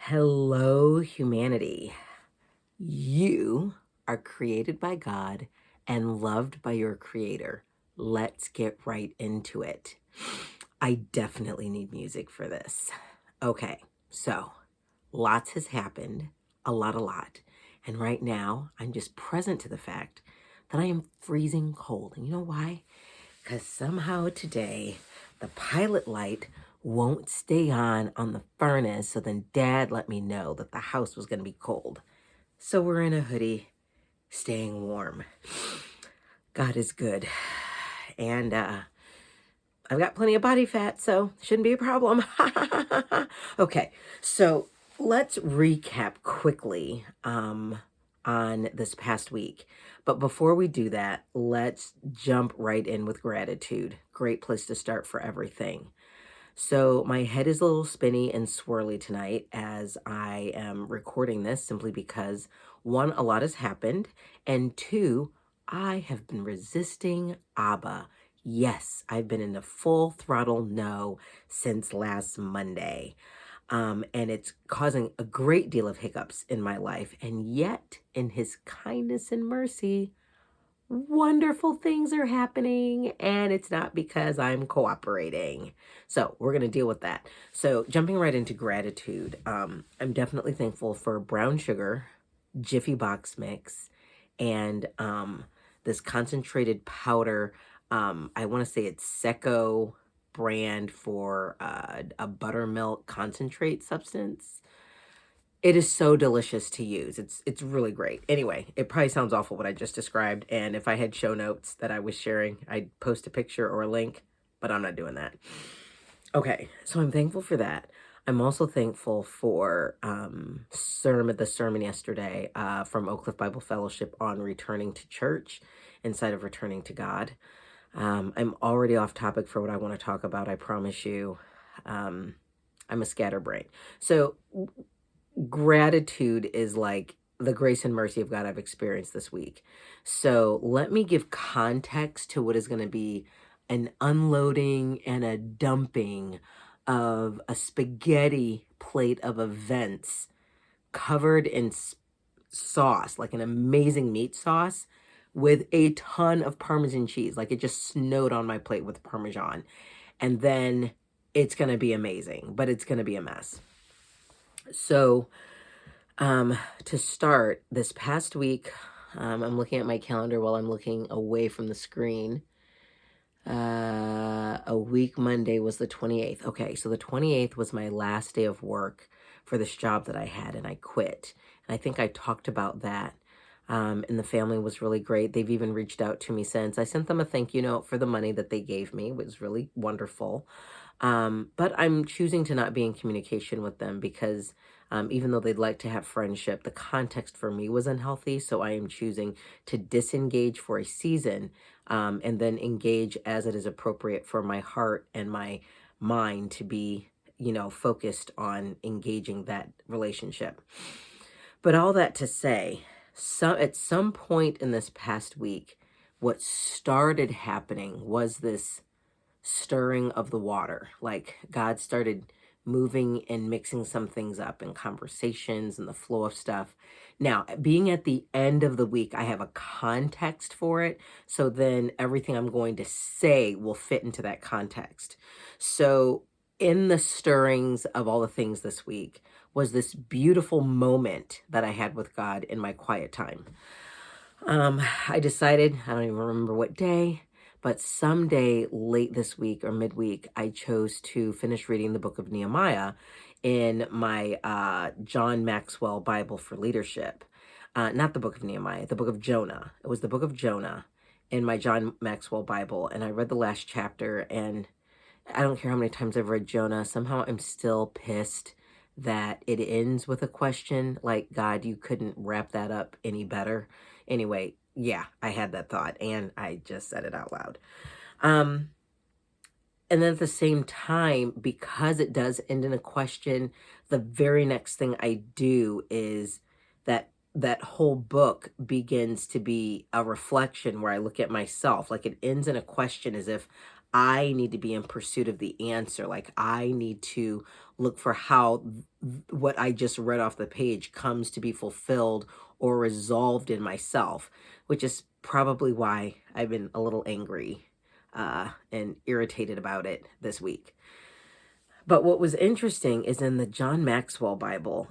Hello, humanity. You are created by God and loved by your creator. Let's get right into it. I definitely need music for this. Okay, so lots has happened, a lot. And right now, I'm just present to the fact that I am freezing cold. And you know why? Because somehow today, the pilot light won't stay on the furnace. So then Dad let me know that the house was going to be cold. So we're in a hoodie, staying warm. God is good. And I've got plenty of body fat, so shouldn't be a problem. Okay, so let's recap quickly on this past week. But before we do that, let's jump right in with gratitude. Great place to start for everything. So my head is a little spinny and swirly tonight as I am recording this simply because one, a lot has happened, and two, I have been resisting ABBA. Yes, I've been in a full throttle no since last Monday. And it's causing a great deal of hiccups in my life. And yet, in his kindness and mercy, wonderful things are happening, and it's not because I'm cooperating. So we're going to deal with that. So jumping right into gratitude, I'm definitely thankful for brown sugar, Jiffy Box mix, and this concentrated powder. I want to say it's Secco brand for a buttermilk concentrate substance. It is so delicious to use. It's really great. Anyway, it probably sounds awful what I just described, and if I had show notes that I was sharing, I'd post a picture or a link, but I'm not doing that. Okay, so I'm thankful for that. I'm also thankful for the sermon yesterday from Oak Cliff Bible Fellowship on returning to church instead of returning to God. I'm already off topic for what I want to talk about, I promise you. I'm a scatterbrain. So gratitude is like the grace and mercy of God I've experienced this week. So let me give context to what is going to be an unloading and a dumping of a spaghetti plate of events covered in sauce, like an amazing meat sauce with a ton of Parmesan cheese. Like it just snowed on my plate with Parmesan. And then it's going to be amazing, but it's going to be a mess. So, to start, this past week, I'm looking at my calendar while I'm looking away from the screen. A week Monday was the 28th. Okay, so the 28th was my last day of work for this job that I had, and I quit. And I think I talked about that. And the family was really great. They've even reached out to me since. I sent them a thank you note for the money that they gave me. It was really wonderful. But I'm choosing to not be in communication with them because even though they'd like to have friendship, the context for me was unhealthy. So I am choosing to disengage for a season and then engage as it is appropriate for my heart and my mind to be, focused on engaging that relationship. But all that to say, at some point in this past week, what started happening was this stirring of the water. Like God started moving and mixing some things up in conversations and the flow of stuff. Now, being at the end of the week, I have a context for it. So then everything I'm going to say will fit into that context. So in the stirrings of all the things this week was this beautiful moment that I had with God in my quiet time. I decided, I don't even remember what day, but someday late this week or midweek, I chose to finish reading the book of Nehemiah in my John Maxwell Bible for Leadership. Not the book of Nehemiah, the book of Jonah. It was the book of Jonah in my John Maxwell Bible. And I read the last chapter, and I don't care how many times I've read Jonah, somehow I'm still pissed that it ends with a question like, God, you couldn't wrap that up any better. Anyway, yeah, I had that thought and I just said it out loud. And then at the same time, because it does end in a question, the very next thing I do is that whole book begins to be a reflection where I look at myself. Like it ends in a question as if I need to be in pursuit of the answer. Like I need to look for how what I just read off the page comes to be fulfilled or resolved in myself, which is probably why I've been a little angry and irritated about it this week. But what was interesting is in the John Maxwell Bible,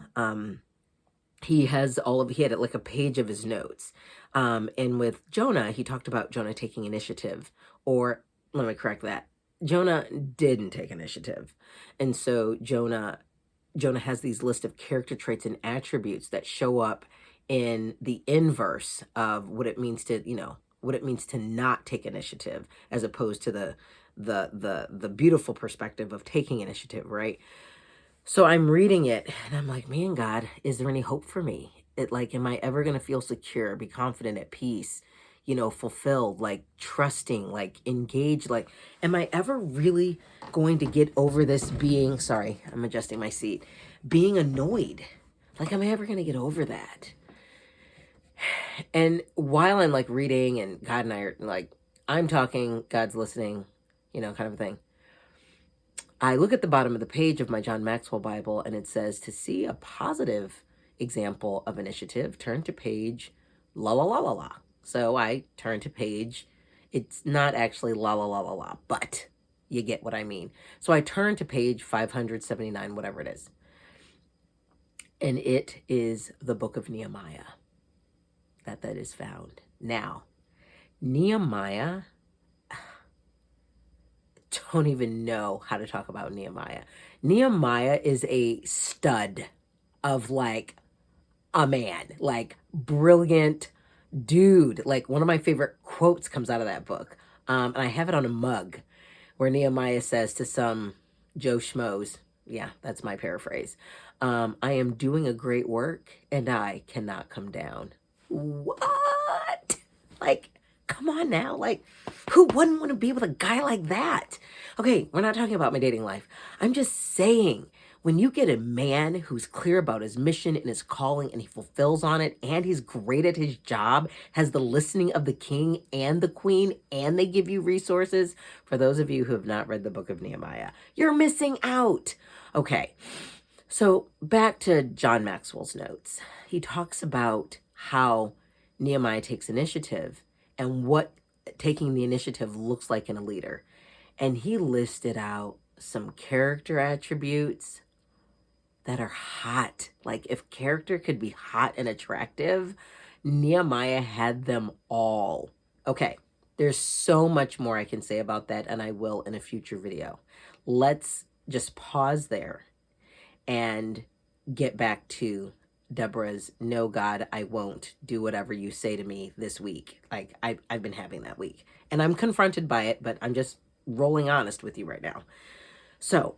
he had like a page of his notes. And with Jonah, he talked about Jonah taking initiative, or let me correct that. Jonah didn't take initiative. And so Jonah has these list of character traits and attributes that show up in the inverse of what it means to, what it means to not take initiative, as opposed to the beautiful perspective of taking initiative, right? So I'm reading it and I'm like, man, God, is there any hope for me? Am I ever going to feel secure, be confident, at peace, fulfilled, like trusting, like engaged? Like, am I ever really going to get over this being, sorry, I'm adjusting my seat, being annoyed? Like, am I ever going to get over that? And while I'm like reading and God and I are like, I'm talking, God's listening, kind of a thing. I look at the bottom of the page of my John Maxwell Bible and it says, to see a positive example of initiative, turn to page la la la la la. So I turn to page, it's not actually la la la la la, but you get what I mean. So I turn to page 579, whatever it is. And it is the book of Nehemiah that is found. Now, Nehemiah, don't even know how to talk about Nehemiah. Nehemiah is a stud of like a man, like brilliant dude. Like one of my favorite quotes comes out of that book. And I have it on a mug where Nehemiah says to some Joe Schmoes, yeah, that's my paraphrase, I am doing a great work and I cannot come down. What? Like, come on now. Like, who wouldn't want to be with a guy like that? Okay, we're not talking about my dating life. I'm just saying, when you get a man who's clear about his mission and his calling and he fulfills on it and he's great at his job, has the listening of the king and the queen, and they give you resources, for those of you who have not read the book of Nehemiah, you're missing out. Okay, so back to John Maxwell's notes. He talks about how Nehemiah takes initiative and what taking the initiative looks like in a leader. And he listed out some character attributes that are hot. Like if character could be hot and attractive, Nehemiah had them all. Okay, there's so much more I can say about that, and I will in a future video. Let's just pause there and get back to Deborah's, no, God, I won't do whatever you say to me this week. Like I've been having that week and I'm confronted by it, but I'm just rolling honest with you right now. So,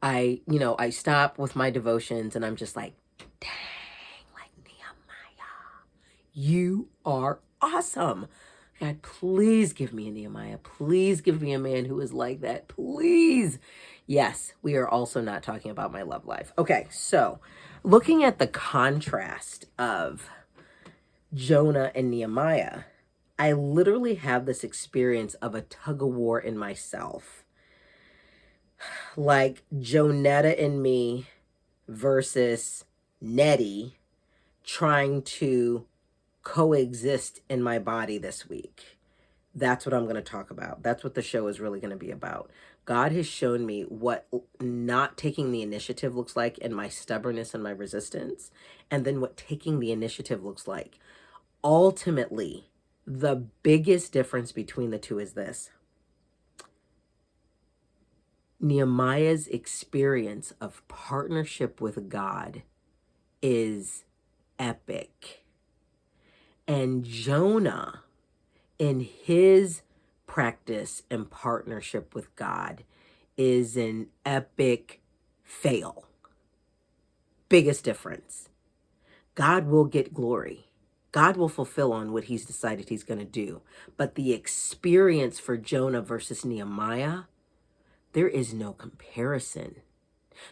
I stop with my devotions and I'm just like, dang, like Nehemiah, you are awesome. God, please give me a Nehemiah. Please give me a man who is like that. Please. Yes, we are also not talking about my love life. Okay, so looking at the contrast of Jonah and Nehemiah, I literally have this experience of a tug of war in myself. Like Jonetta and me versus Nettie trying to coexist in my body this week. That's what I'm going to talk about. That's what the show is really going to be about. God has shown me what not taking the initiative looks like in my stubbornness and my resistance, and then what taking the initiative looks like. Ultimately, the biggest difference between the two is this. Nehemiah's experience of partnership with God is epic. And Jonah, in his practice and partnership with God, is an epic fail. Biggest difference. God will get glory. God will fulfill on what he's decided he's going to do. But the experience for Jonah versus Nehemiah, there is no comparison.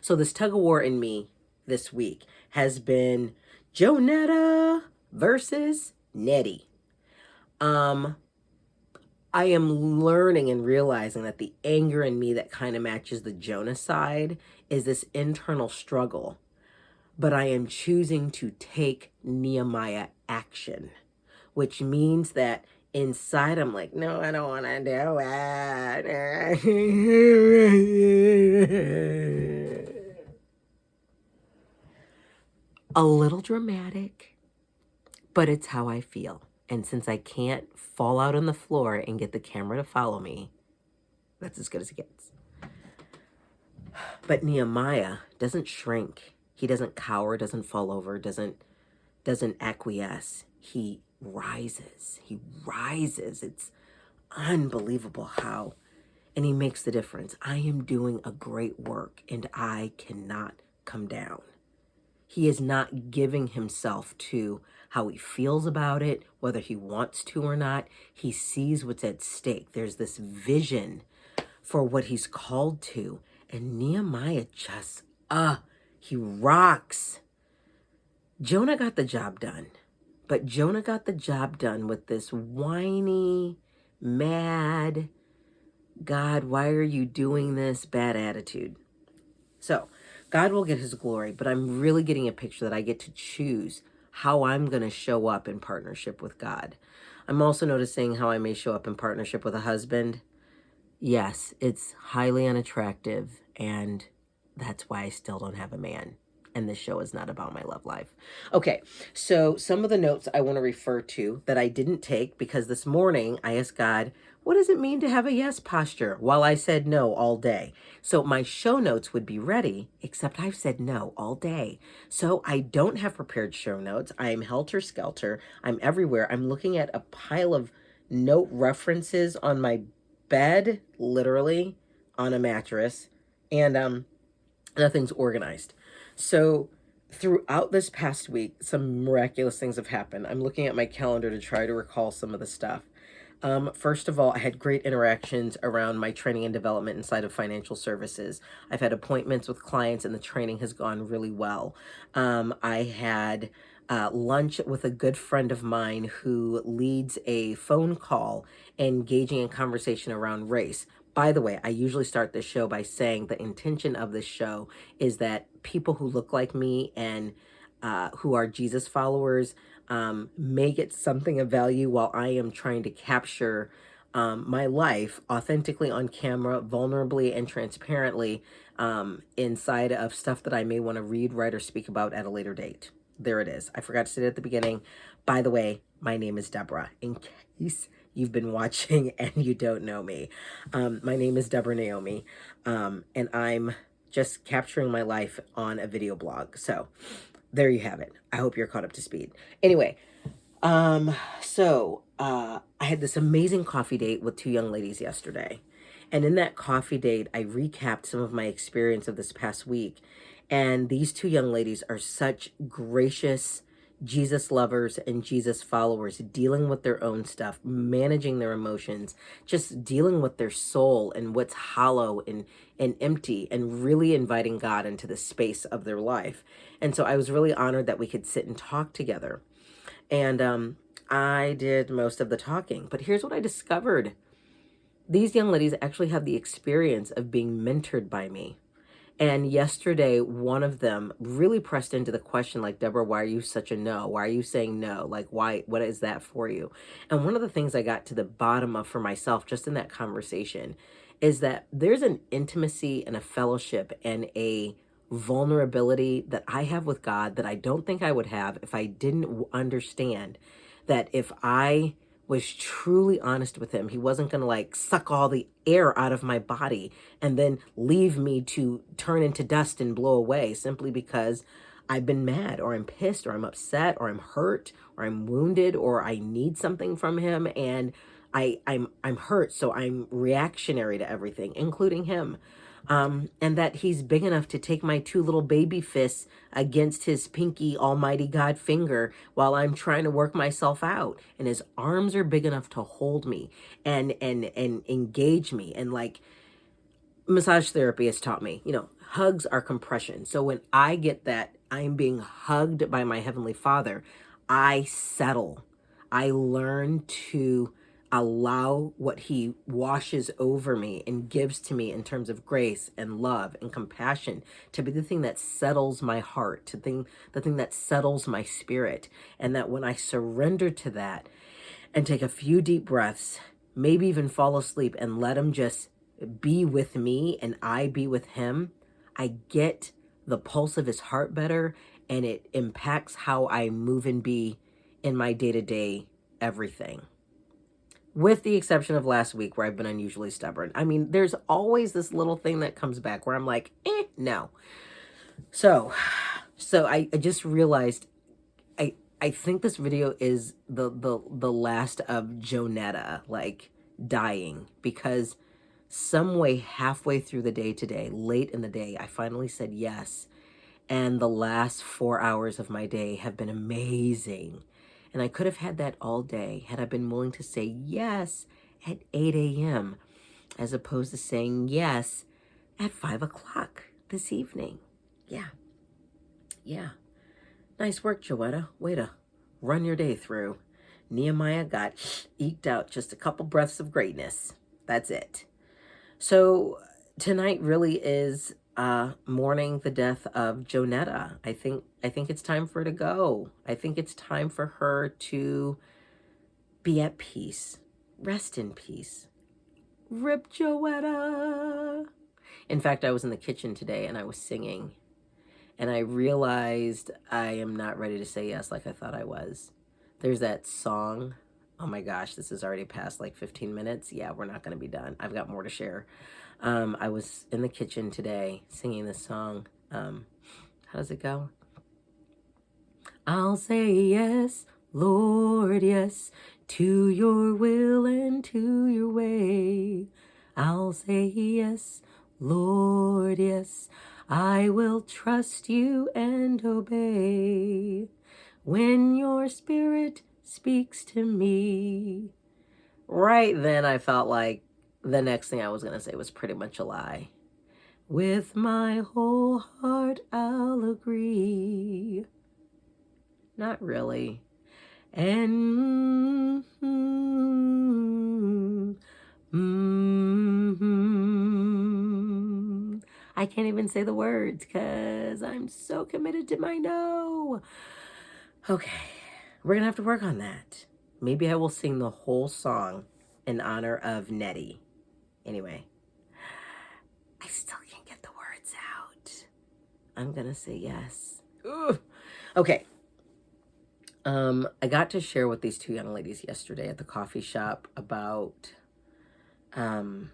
So this tug of war in me this week has been Jonetta versus Nettie. I am learning and realizing that the anger in me that kind of matches the Jonah side is this internal struggle. But I am choosing to take Nehemiah action, which means that inside I'm like, no, I don't want to do it. A little dramatic, but it's how I feel. And since I can't fall out on the floor and get the camera to follow me, that's as good as it gets. But Nehemiah doesn't shrink. He doesn't cower, doesn't fall over, doesn't acquiesce. He rises. He rises. It's unbelievable how. And he makes the difference. I am doing a great work and I cannot come down. He is not giving himself to how he feels about it, whether he wants to or not. He sees what's at stake. There's this vision for what he's called to. And Nehemiah just, he rocks. Jonah got the job done. But Jonah got the job done with this whiny, mad, God, why are you doing this? Bad attitude. So God will get his glory, but I'm really getting a picture that I get to choose how I'm going to show up in partnership with God. I'm also noticing how I may show up in partnership with a husband. Yes, it's highly unattractive, and that's why I still don't have a man. And this show is not about my love life. Okay, so some of the notes I want to refer to that I didn't take because this morning I asked God, what does it mean to have a yes posture? While I said no all day. So my show notes would be ready, except I've said no all day. So I don't have prepared show notes. I'm helter-skelter. I'm everywhere. I'm looking at a pile of note references on my bed, literally on a mattress, and nothing's organized. So throughout this past week, some miraculous things have happened. I'm looking at my calendar to try to recall some of the stuff. First of all, I had great interactions around my training and development inside of financial services. I've had appointments with clients and the training has gone really well. I had lunch with a good friend of mine who leads a phone call engaging in conversation around race. By the way, I usually start this show by saying the intention of this show is that people who look like me and who are Jesus followers may get something of value while I am trying to capture my life authentically on camera, vulnerably and transparently inside of stuff that I may want to read, write, or speak about at a later date. There it is. I forgot to say it at the beginning. By the way, my name is Deborah, in case you've been watching and you don't know me. My name is Deborah-Naomi, and I'm just capturing my life on a video blog. So there you have it. I hope you're caught up to speed. Anyway, I had this amazing coffee date with two young ladies yesterday. And in that coffee date, I recapped some of my experience of this past week. And these two young ladies are such gracious Jesus lovers and Jesus followers, dealing with their own stuff, managing their emotions, just dealing with their soul and what's hollow and empty, and really inviting God into the space of their life. And so I was really honored that we could sit and talk together. And I did most of the talking. But here's what I discovered. These young ladies actually have the experience of being mentored by me. And yesterday, one of them really pressed into the question, like, Deborah, why are you such a no? Why are you saying no? Like, why, what is that for you? And one of the things I got to the bottom of for myself, just in that conversation, is that there's an intimacy and a fellowship and a vulnerability that I have with God that I don't think I would have if I didn't understand that if I was truly honest with him, he wasn't going to like suck all the air out of my body and then leave me to turn into dust and blow away simply because I've been mad or I'm pissed or I'm upset or I'm hurt or I'm wounded or I need something from him and I'm hurt, so I'm reactionary to everything, including him. And that he's big enough to take my two little baby fists against his pinky almighty God finger while I'm trying to work myself out. And his arms are big enough to hold me and engage me. And like massage therapy has taught me, hugs are compression. So when I get that I'm being hugged by my Heavenly Father, I settle. I learn to allow what he washes over me and gives to me in terms of grace and love and compassion to be the thing that settles my heart, the thing that settles my spirit. And that when I surrender to that and take a few deep breaths, maybe even fall asleep and let him just be with me and I be with him, I get the pulse of his heart better, and it impacts how I move and be in my day-to-day everything. With the exception of last week where I've been unusually stubborn. I mean, there's always this little thing that comes back where I'm like, no. So I just realized I think this video is the last of Jonetta, like, dying, because some way halfway through the day today, late in the day, I finally said yes. And the last 4 hours of my day have been amazing. And I could have had that all day had I been willing to say yes at 8 a.m. as opposed to saying yes at 5 o'clock this evening. Yeah. Nice work, Jonetta. Way to run your day through. Nehemiah got eked out just a couple breaths of greatness. That's it. So tonight really is mourning the death of Jonetta. I think it's time for her to go. I think it's time for her to be at peace. Rest in peace. Rip Jonetta. In fact, I was in the kitchen today and I was singing. And I realized I am not ready to say yes like I thought I was. There's that song. Oh my gosh, this is already past like 15 minutes. Yeah, we're not going to be done. I've got more to share. I was in the kitchen today singing this song. How does it go? I'll say yes, Lord, yes, to your will and to your way. I'll say yes, Lord, yes, I will trust you and obey. When your spirit speaks to me. Right then I felt like the next thing I was going to say was pretty much a lie. With my whole heart I'll agree. Not really. And I can't even say the words because I'm so committed to my no. Okay, we're going to have to work on that. Maybe I will sing the whole song in honor of Nettie. Anyway, I still can't get the words out. I'm going to say yes. Ugh. Okay. I got to share with these two young ladies yesterday at the coffee shop about the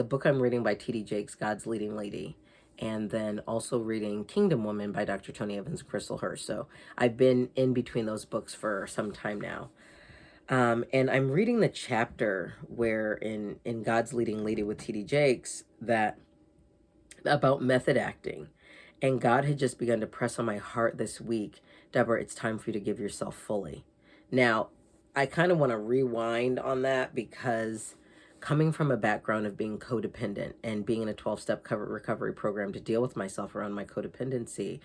book I'm reading by T.D. Jakes, God's Leading Lady, and then also reading Kingdom Woman by Dr. Tony Evans and Crystal Hurst. So I've been in between those books for some time now. And I'm reading the chapter where in God's Leading Lady with T.D. Jakes that about method acting. And God had just begun to press on my heart this week, Deborah, it's time for you to give yourself fully. Now, I kind of want to rewind on that because coming from a background of being codependent and being in a 12-step recovery program to deal with myself around my codependency,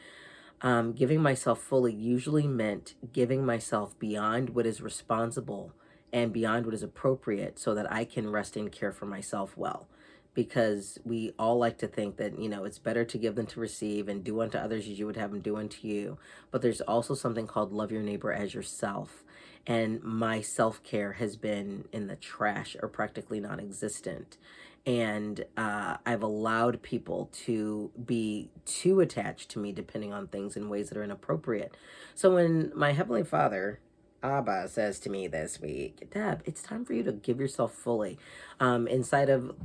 giving myself fully usually meant giving myself beyond what is responsible and beyond what is appropriate so that I can rest and care for myself well. Because we all like to think that, it's better to give than to receive, and do unto others as you would have them do unto you. But there's also something called love your neighbor as yourself. And my self-care has been in the trash or practically non-existent. And I've allowed people to be too attached to me depending on things in ways that are inappropriate. So when my Heavenly Father, Abba, says to me this week, Deb, it's time for you to give yourself fully. Inside of,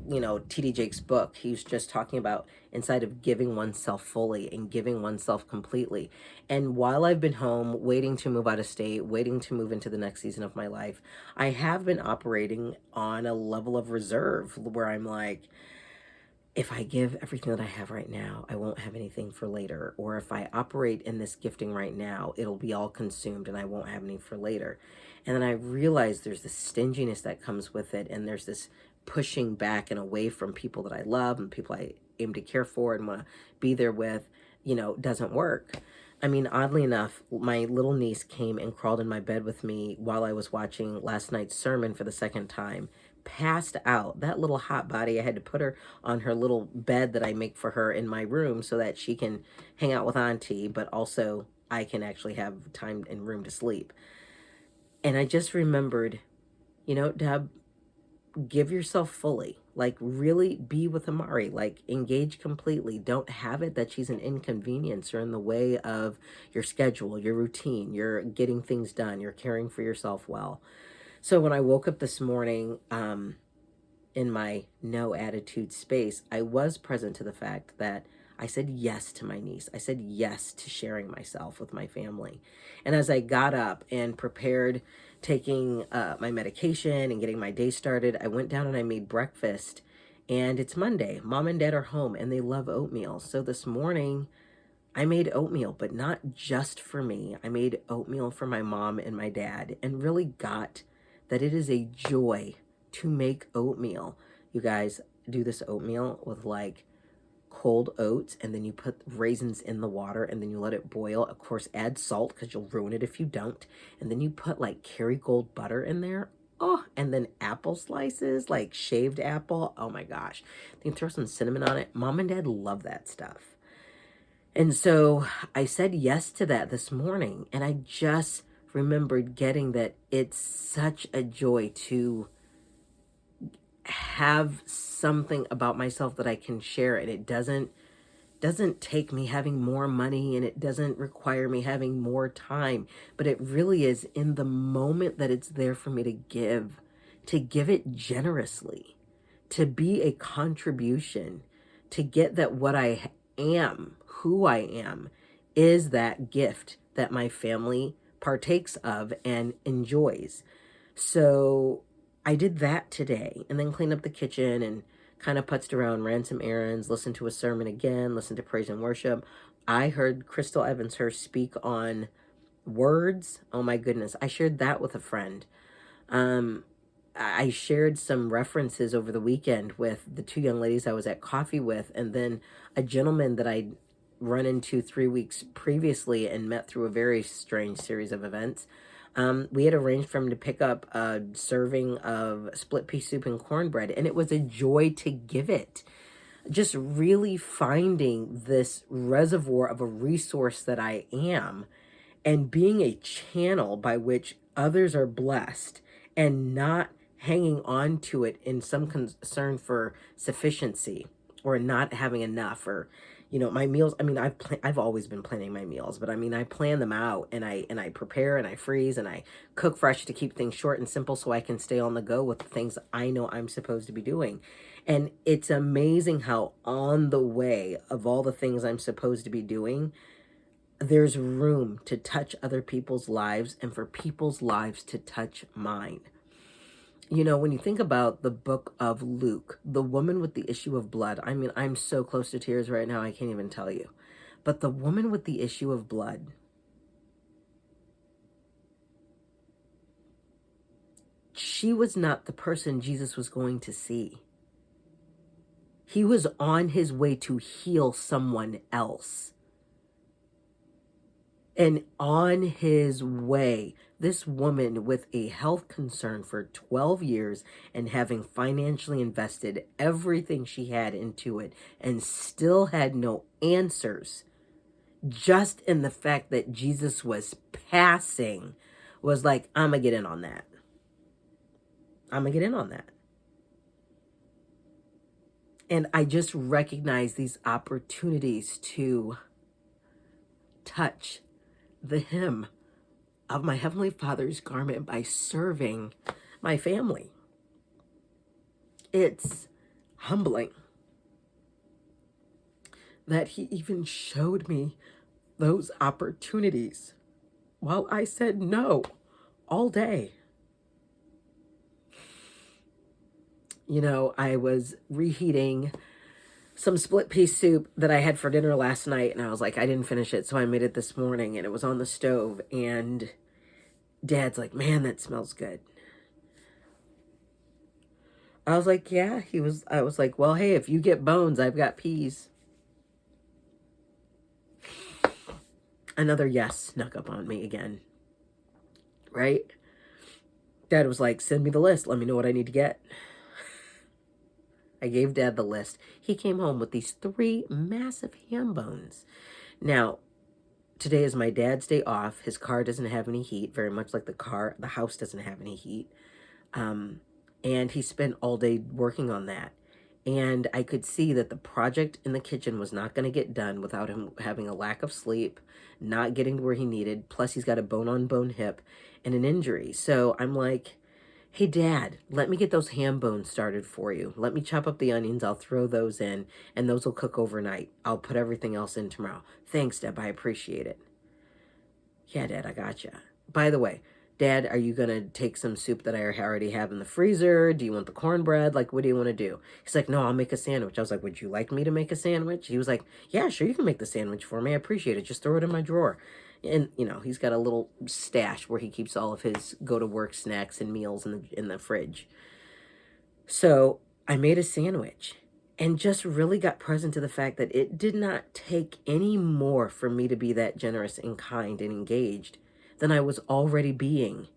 T.D. Jakes' book, he's just talking about inside of giving oneself fully and giving oneself completely. And while I've been home, waiting to move out of state, waiting to move into the next season of my life, I have been operating on a level of reserve where I'm like, if I give everything that I have right now, I won't have anything for later. Or if I operate in this gifting right now, it'll be all consumed and I won't have any for later. And then I realize there's this stinginess that comes with it. And there's this pushing back and away from people that I love and people I aim to care for and want to be there with, doesn't work. I mean, oddly enough, my little niece came and crawled in my bed with me while I was watching last night's sermon for the second time. Passed out. That little hot body, I had to put her on her little bed that I make for her in my room so that she can hang out with Auntie, but also I can actually have time and room to sleep. And I just remembered, Deb, give yourself fully. Like, really be with Amari. Like, engage completely. Don't have it that she's an inconvenience or in the way of your schedule, your routine. You're getting things done. You're caring for yourself well. So when I woke up this morning, in my no attitude space, I was present to the fact that I said yes to my niece. I said yes to sharing myself with my family. And as I got up and prepared taking my medication and getting my day started, I went down and I made breakfast. And it's Monday. Mom and Dad are home and they love oatmeal. So this morning I made oatmeal, but not just for me. I made oatmeal for my mom and my dad and really got that it is a joy to make oatmeal. You guys do this oatmeal with like cold oats, and then you put raisins in the water and then you let it boil. Of course, add salt because you'll ruin it if you don't. And then you put like Kerrygold butter in there. Oh, and then apple slices, like shaved apple. Oh my gosh. You can throw some cinnamon on it. Mom and Dad love that stuff. And so I said yes to that this morning, and I just remembered getting that it's such a joy to have something about myself that I can share, and it doesn't take me having more money, and it doesn't require me having more time, but it really is in the moment that it's there for me to give it generously, to be a contribution, to get that what I am, who I am, is that gift that my family partakes of and enjoys. So I did that today, and then cleaned up the kitchen and kind of putzed around, ran some errands, listened to a sermon again, listened to praise and worship. I heard Crystal Evans-Hurst speak on words. Oh my goodness. I shared that with a friend. I shared some references over the weekend with the two young ladies I was at coffee with, and then a gentleman that I'd run into 3 weeks previously and met through a very strange series of events. We had arranged for him to pick up a serving of split pea soup and cornbread, and it was a joy to give it. Just really finding this reservoir of a resource that I am, and being a channel by which others are blessed, and not hanging on to it in some concern for sufficiency or not having enough, or my meals. I mean, I've always been planning my meals, but I mean, I plan them out, and I prepare and I freeze and I cook fresh to keep things short and simple so I can stay on the go with the things I know I'm supposed to be doing. And it's amazing how on the way of all the things I'm supposed to be doing, there's room to touch other people's lives and for people's lives to touch mine. When you think about the book of Luke, the woman with the issue of blood, I mean, I'm so close to tears right now, I can't even tell you. But the woman with the issue of blood, she was not the person Jesus was going to see. He was on his way to heal someone else. And on his way, this woman with a health concern for 12 years and having financially invested everything she had into it and still had no answers, just in the fact that Jesus was passing, was like, I'm going to get in on that. I'm going to get in on that. And I just recognize these opportunities to touch the hem of my Heavenly Father's garment by serving my family. It's humbling that he even showed me those opportunities while I said no all day. I was reheating some split pea soup that I had for dinner last night, and I was like, I didn't finish it, so I made it this morning, and it was on the stove, and Dad's like, man, that smells good. I was like, yeah. I was like, well, hey, if you get bones, I've got peas. Another yes snuck up on me again, right? Dad was like, send me the list. Let me know what I need to get. I gave Dad the list. He came home with these 3 massive ham bones. Now, today is my dad's day off. His car doesn't have any heat, very much like the house doesn't have any heat. And he spent all day working on that. And I could see that the project in the kitchen was not going to get done without him having a lack of sleep, not getting to where he needed. Plus, he's got a bone-on-bone hip and an injury. So I'm like, hey, Dad, let me get those ham bones started for you. Let me chop up the onions. I'll throw those in, and those will cook overnight. I'll put everything else in tomorrow. Thanks, Deb. I appreciate it. Yeah, Dad, I gotcha. By the way, Dad, are you going to take some soup that I already have in the freezer? Do you want the cornbread? Like, what do you want to do? He's like, no, I'll make a sandwich. I was like, would you like me to make a sandwich? He was like, yeah, sure, you can make the sandwich for me. I appreciate it. Just throw it in my drawer. And, you know, he's got a little stash where he keeps all of his go-to-work snacks and meals in the fridge. So I made a sandwich and just really got present to the fact that it did not take any more for me to be that generous and kind and engaged than I was already being.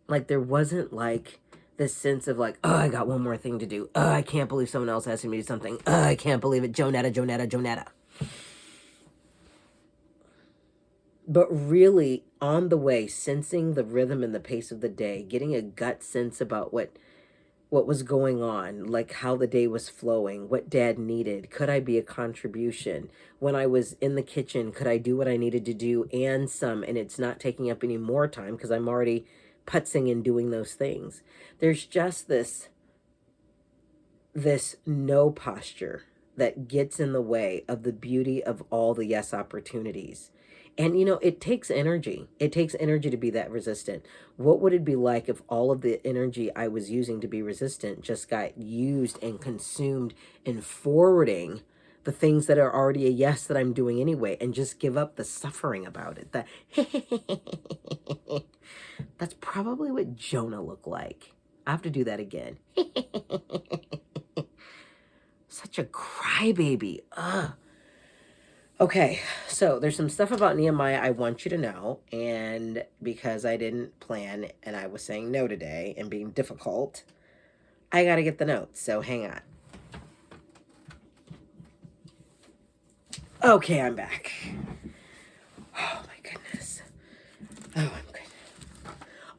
Like, there wasn't like this sense of like, oh, I got one more thing to do. Oh, I can't believe someone else asking me to do something. Oh, I can't believe it. Jonetta. But really, on the way, sensing the rhythm and the pace of the day, getting a gut sense about what was going on, like how the day was flowing, what Dad needed. Could I be a contribution? When I was in the kitchen, could I do what I needed to do and some, and it's not taking up any more time because I'm already putzing and doing those things. There's just this no posture that gets in the way of the beauty of all the yes opportunities. And, you know, it takes energy. It takes energy to be that resistant. What would it be like if all of the energy I was using to be resistant just got used and consumed in forwarding the things that are already a yes that I'm doing anyway, and just give up the suffering about it? That's probably what Jonah looked like. I have to do that again. Such a crybaby. Ugh. Okay, so there's some stuff about Nehemiah I want you to know, and because I didn't plan and I was saying no today and being difficult, I got to get the notes, so hang on. Okay, I'm back. Oh my goodness. Oh, I'm good.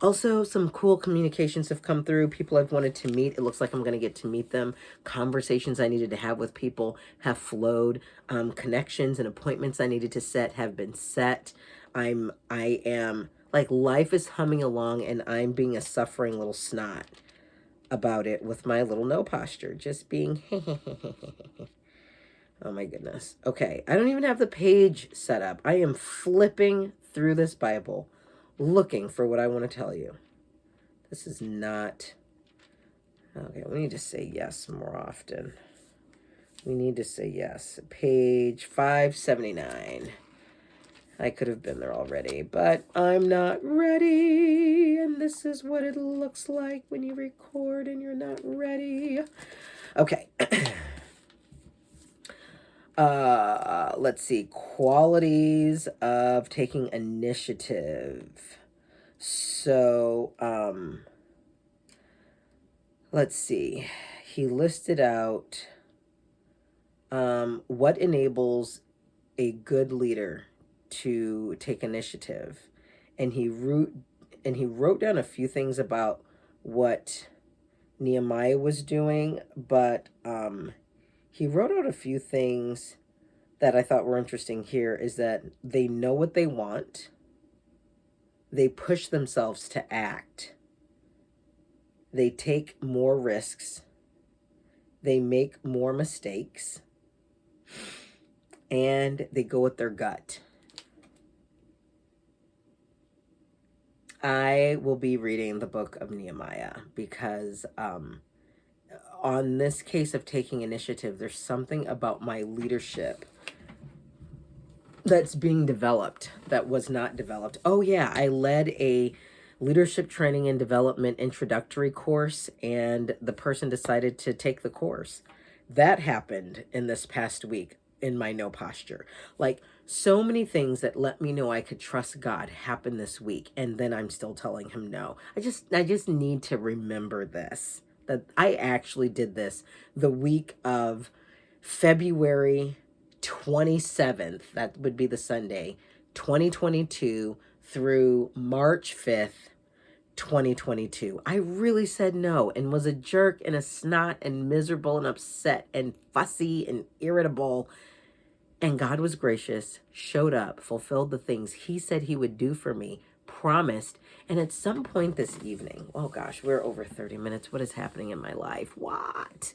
Also, some cool communications have come through. People I've wanted to meet. It looks like I'm going to get to meet them. Conversations I needed to have with people have flowed. Connections and appointments I needed to set have been set. I am, like, life is humming along, and I'm being a suffering little snot about it with my little no posture. Just being, oh my goodness. Okay, I don't even have the page set up. I am flipping through this Bible, looking for what I want to tell you. This is not, okay, we need to say yes more often. We need to say yes. Page 579. I could have been there already, but I'm not ready. And this is what it looks like when you record and you're not ready. Okay. Let's see. Qualities of taking initiative. So, let's see. He listed out what enables a good leader to take initiative, and he wrote down a few things about what Nehemiah was doing, but he wrote out a few things that I thought were interesting here. Is that they know what they want, they push themselves to act, they take more risks, they make more mistakes, and they go with their gut. I will be reading the book of Nehemiah because on this case of taking initiative, there's something about my leadership that's being developed that was not developed. Oh yeah, I led a leadership training and development introductory course, and the person decided to take the course. That happened in this past week. in my no posture. Like, so many things that let me know I could trust God happened this week, and then I'm still telling him no. I just need to remember this, that I actually did this the week of February 27th, that would be the Sunday, 2022 through March 5th, 2022. I really said no and was a jerk and a snot and miserable and upset and fussy and irritable. And God was gracious, showed up, fulfilled the things he said he would do for me, promised. And at some point this evening, oh gosh, we're over 30 minutes. What is happening in my life? What?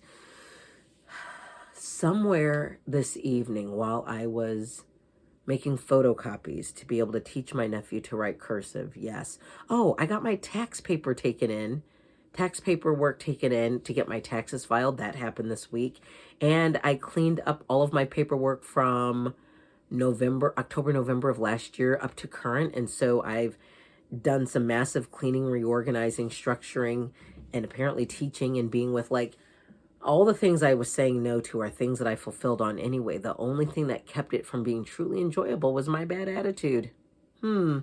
Somewhere this evening, while I was making photocopies to be able to teach my nephew to write cursive, yes. Oh, I got my tax paperwork taken in to get my taxes filed. That happened this week. And I cleaned up all of my paperwork from October, November of last year up to current. And so I've done some massive cleaning, reorganizing, structuring, and apparently teaching and being with, like, all the things I was saying no to are things that I fulfilled on anyway. The only thing that kept it from being truly enjoyable was my bad attitude. Jonetta,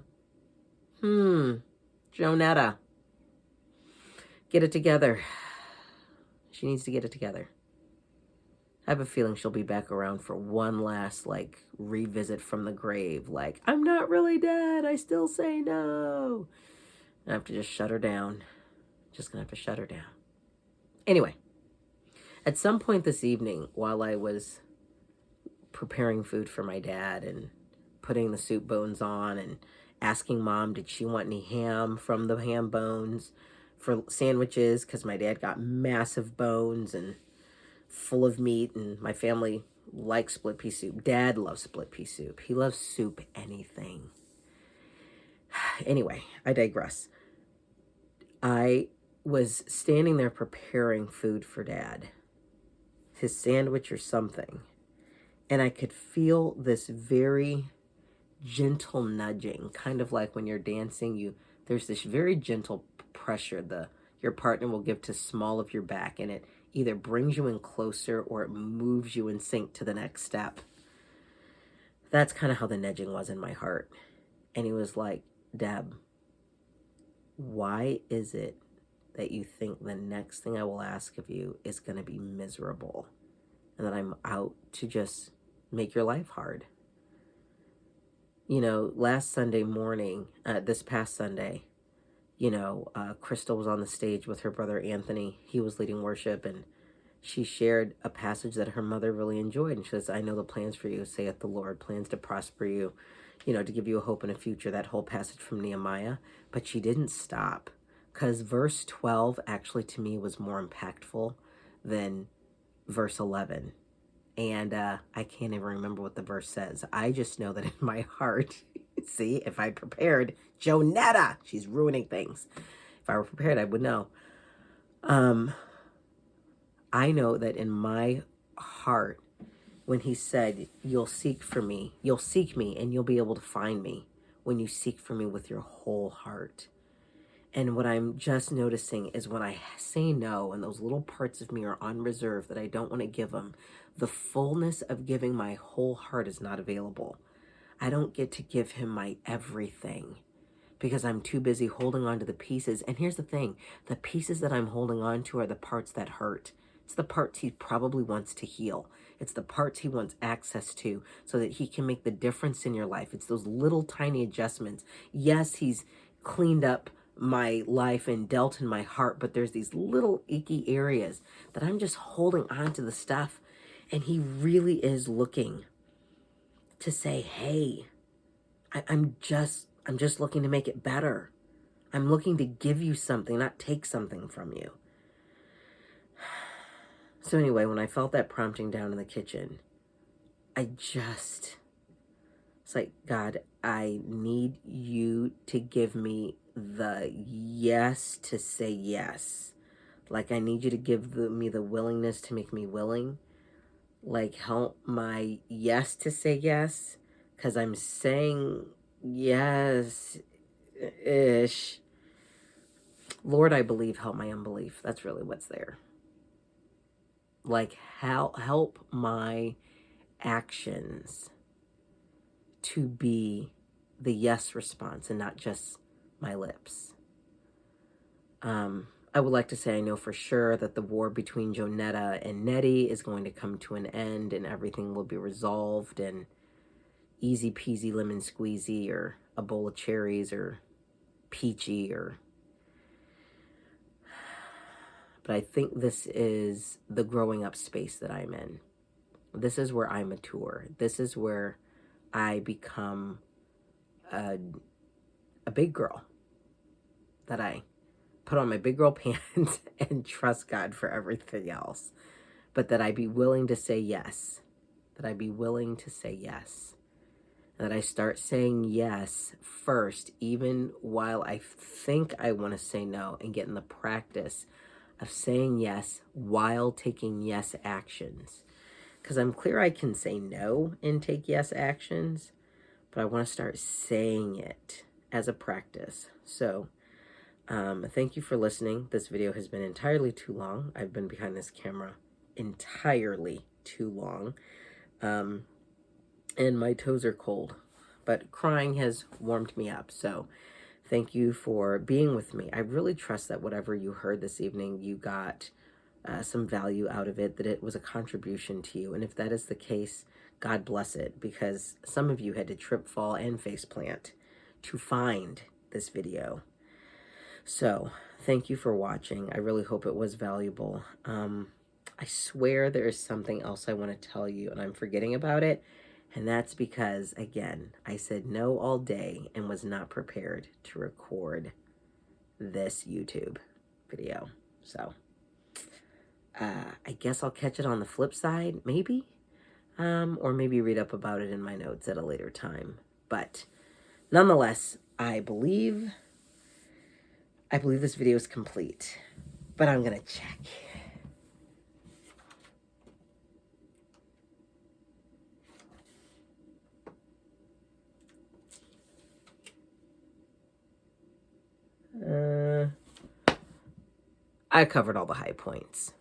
get it together. She needs to get it together. I have a feeling she'll be back around for one last, like, revisit from the grave. Like, I'm not really dead. I still say no. I have to just shut her down. Just gonna have to shut her down. Anyway, at some point this evening, while I was preparing food for my dad and putting the soup bones on and asking Mom, did she want any ham from the ham bones for sandwiches? Because my dad got massive bones and full of meat, and my family likes split pea soup. Dad loves split pea soup. He loves soup anything. Anyway, I digress. I was standing there preparing food for Dad, his sandwich or something, and I could feel this very gentle nudging, kind of like when you're dancing, there's this very gentle pressure your partner will give to small of your back, and it either brings you in closer or it moves you in sync to the next step. That's kind of how the nudging was in my heart. And he was like, Deb, why is it that you think the next thing I will ask of you is going to be miserable and that I'm out to just make your life hard? You know, last Sunday morning, this past Sunday, Crystal was on the stage with her brother Anthony. He was leading worship, and she shared a passage that her mother really enjoyed. And she says, I know the plans for you, saith the Lord, plans to prosper you, to give you a hope and a future, that whole passage from Nehemiah. But she didn't stop, because verse 12 actually to me was more impactful than verse 11. And I can't even remember what the verse says. I just know that in my heart, see, if I prepared, Jonetta, she's ruining things. If I were prepared, I would know. I know that in my heart, when he said, you'll seek me, and you'll be able to find me when you seek for me with your whole heart. And what I'm just noticing is when I say no and those little parts of me are on reserve that I don't want to give them, the fullness of giving my whole heart is not available. I don't get to give him my everything because I'm too busy holding on to the pieces. And here's the thing, the pieces that I'm holding on to are the parts that hurt. It's the parts he probably wants to heal. It's the parts he wants access to so that he can make the difference in your life. It's those little tiny adjustments. Yes, he's cleaned up my life and dealt in my heart, but there's these little icky areas that I'm just holding on to the stuff. And he really is looking to say, hey, I'm just looking to make it better. I'm looking to give you something, not take something from you. So anyway, when I felt that prompting down in the kitchen, it's like, God, I need you to give me the yes to say yes. Like, I need you to give me the willingness to make me willing. Like, help my yes to say yes, because I'm saying yes-ish. Lord, I believe, help my unbelief. That's really what's there. Like, help my actions to be the yes response and not just my lips. I would like to say I know for sure that the war between Jonetta and Nettie is going to come to an end and everything will be resolved and easy peasy lemon squeezy, or a bowl of cherries, or peachy, or... But I think this is the growing up space that I'm in. This is where I mature. This is where I become a big girl. That I put on my big girl pants and trust God for everything else. But that I be willing to say yes. That I be willing to say yes. And that I start saying yes first, even while I think I want to say no, and get in the practice of saying yes while taking yes actions. Because I'm clear I can say no and take yes actions, but I want to start saying it as a practice. So thank you for listening. This video has been entirely too long. I've been behind this camera entirely too long. And my toes are cold, but crying has warmed me up. So thank you for being with me. I really trust that whatever you heard this evening, you got some value out of it, that it was a contribution to you. And if that is the case, God bless it, because some of you had to trip, fall, and faceplant to find this video. So thank you for watching. I really hope it was valuable. I swear there is something else I want to tell you and I'm forgetting about it. And that's because, again, I said no all day and was not prepared to record this YouTube video. So I guess I'll catch it on the flip side, maybe. Or maybe read up about it in my notes at a later time. But nonetheless, I believe this video is complete. But I'm going to check. I covered all the high points.